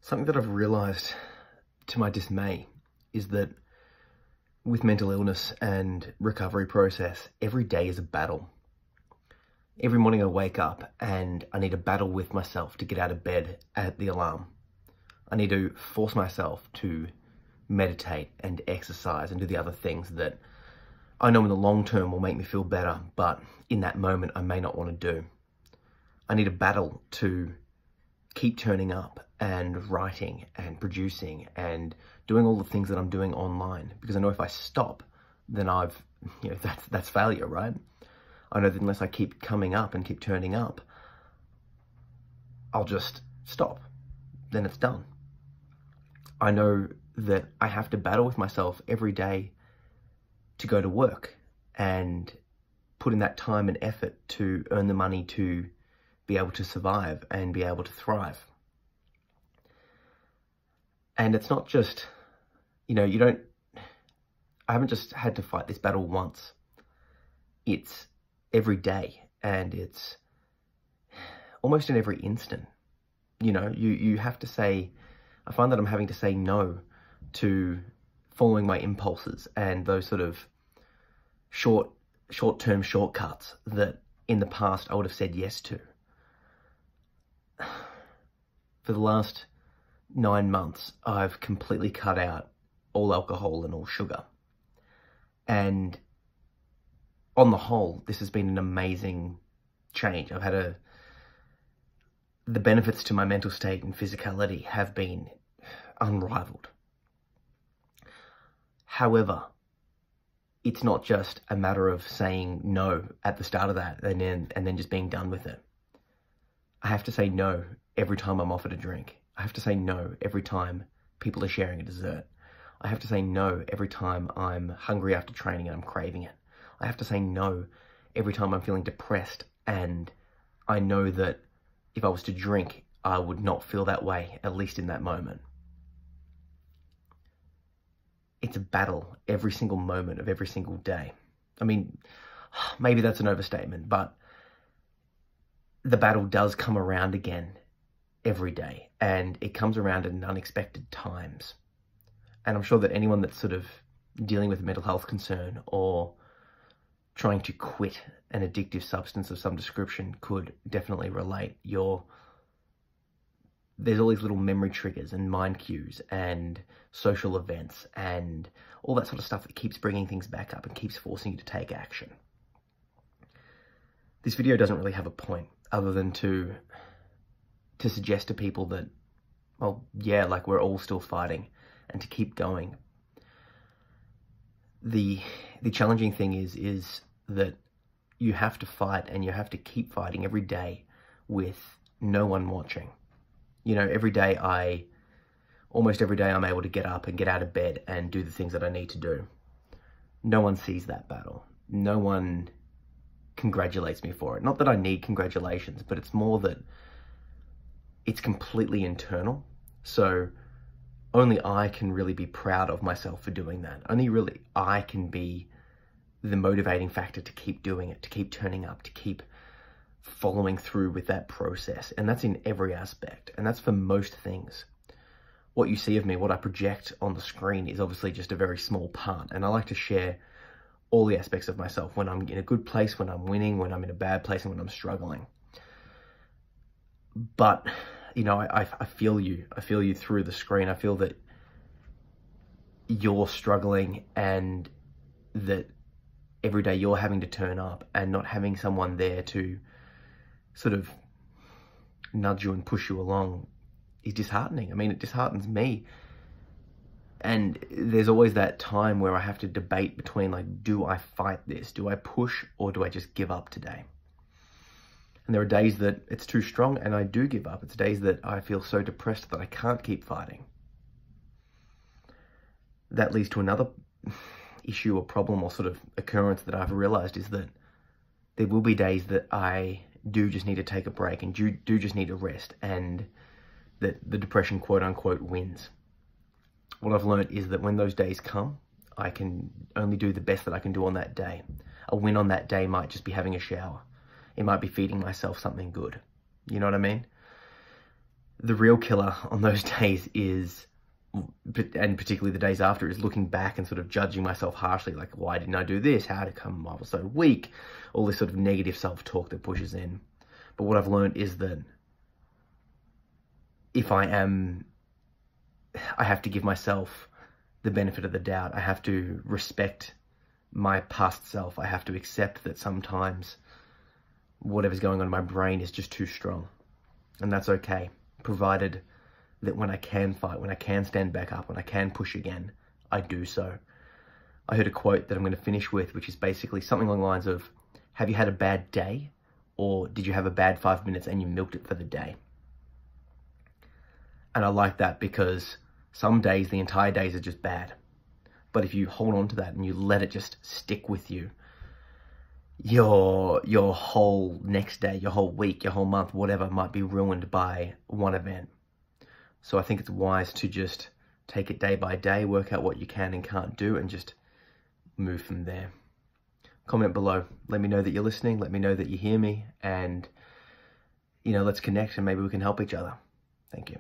Something that I've realized to my dismay is that with mental illness and recovery process, every day is a battle. Every morning I wake up and I need to battle with myself to get out of bed at the alarm. I need to force myself to meditate and exercise and do the other things that I know in the long term will make me feel better, but in that moment I may not want to do. I need a battle to keep turning up and writing and producing and doing all the things that I'm doing online, because I know if I stop, then that's failure, right? I know that unless I keep coming up and keep turning up, I'll just stop. Then it's done. I know that I have to battle with myself every day to go to work and put in that time and effort to earn the money to be able to survive and be able to thrive. And it's not just, I haven't just had to fight this battle once. It's every day, and it's almost in every instant. You have to say, I find that I'm having to say no to following my impulses and those sort of short-term shortcuts that in the past I would have said yes to. For the last 9 months, I've completely cut out all alcohol and all sugar. And on the whole, this has been an amazing change. I've had the benefits to my mental state and physicality have been unrivaled. However, it's not just a matter of saying no at the start of that and then just being done with it. I have to say no every time I'm offered a drink. I have to say no every time people are sharing a dessert. I have to say no every time I'm hungry after training and I'm craving it. I have to say no every time I'm feeling depressed and I know that if I was to drink, I would not feel that way, at least in that moment. It's a battle every single moment of every single day. I mean, maybe that's an overstatement, but the battle does come around again every day, and it comes around at unexpected times. And I'm sure that anyone that's sort of dealing with a mental health concern or trying to quit an addictive substance of some description could definitely relate. There's all these little memory triggers and mind cues and social events and all that sort of stuff that keeps bringing things back up and keeps forcing you to take action. This video doesn't really have a point other than to suggest to people that, well, yeah, like we're all still fighting and to keep going. The challenging thing is that you have to fight and you have to keep fighting every day with no one watching. Almost every day I'm able to get up and get out of bed and do the things that I need to do. No one sees that battle. No one congratulates me for it. Not that I need congratulations, but it's more that it's completely internal. So only I can really be proud of myself for doing that. Only really I can be the motivating factor to keep doing it, to keep turning up, to keep following through with that process. And that's in every aspect. And that's for most things. What you see of me, what I project on the screen is obviously just a very small part. And I like to share all the aspects of myself, when I'm in a good place, when I'm winning, when I'm in a bad place, and when I'm struggling. But, I feel you. I feel you through the screen. I feel that you're struggling and that every day you're having to turn up and not having someone there to sort of nudge you and push you along is disheartening. I mean, it disheartens me. And there's always that time where I have to debate between, like, do I fight this? Do I push, or do I just give up today? And there are days that it's too strong and I do give up. It's days that I feel so depressed that I can't keep fighting. That leads to another issue or problem or sort of occurrence that I've realized, is that there will be days that I do just need to take a break and do just need to rest, and that the depression, quote unquote, wins. What I've learned is that when those days come, I can only do the best that I can do on that day. A win on that day might just be having a shower. It might be feeding myself something good. You know what I mean? The real killer on those days is, and particularly the days after, is looking back and sort of judging myself harshly, like, why didn't I do this? How did come I was so weak? All this sort of negative self-talk that pushes in. But what I've learned is that if I have to give myself the benefit of the doubt. I have to respect my past self. I have to accept that sometimes whatever's going on in my brain is just too strong. And that's okay, provided that when I can fight, when I can stand back up, when I can push again, I do so. I heard a quote that I'm going to finish with, which is basically something along the lines of, have you had a bad day? Or did you have a bad 5 minutes and you milked it for the day? And I like that because some days, the entire days are just bad. But if you hold on to that and you let it just stick with you, your whole next day, your whole week, your whole month, whatever, might be ruined by one event. So I think it's wise to just take it day by day, work out what you can and can't do, and just move from there. Comment below. Let me know that you're listening. Let me know that you hear me. And, let's connect and maybe we can help each other. Thank you.